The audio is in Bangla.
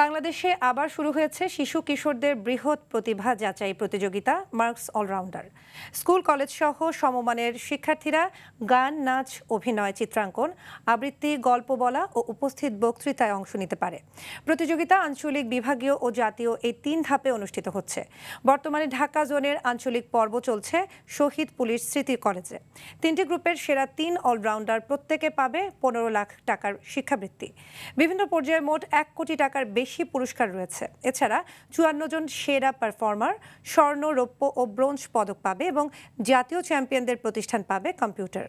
বাংলাদেশে আবার শুরু হয়েছে শিশু কিশোরদের বৃহৎ প্রতিভা যাচাই প্রতিযোগিতা মার্কস অলরাউন্ডার। স্কুল কলেজ সহ সমমানের শিক্ষার্থীরা গান, নাচ, অভিনয়, চিত্রাঙ্কন, আবৃত্তি, গল্প বলা ও উপস্থিত বক্তৃতায় অংশ নিতে পারে। প্রতিযোগিতা আঞ্চলিক, বিভাগীয় ও জাতীয় এই ৩ ধাপে অনুষ্ঠিত হচ্ছে। বর্তমানে ঢাকা জোনের আঞ্চলিক পর্ব চলছে শহীদ পুলিশ স্মৃতি কলেজে। 3টি গ্রুপের সেরা 3 অলরাউন্ডার প্রত্যেকে পাবে 15 লাখ টাকার শিক্ষাবৃত্তি। বিভিন্ন পর্যায়ে মোট 1 কোটি টাকার বেশি পুরস্কার রয়েছে। এছাড়া 54 জন সেরা পারফর্মার স্বর্ণ, রৌপ্য ও ব্রোঞ্জ পদক পাবে এবং জাতীয় চ্যাম্পিয়নদের প্রতিষ্ঠান পাবে কম্পিউটার।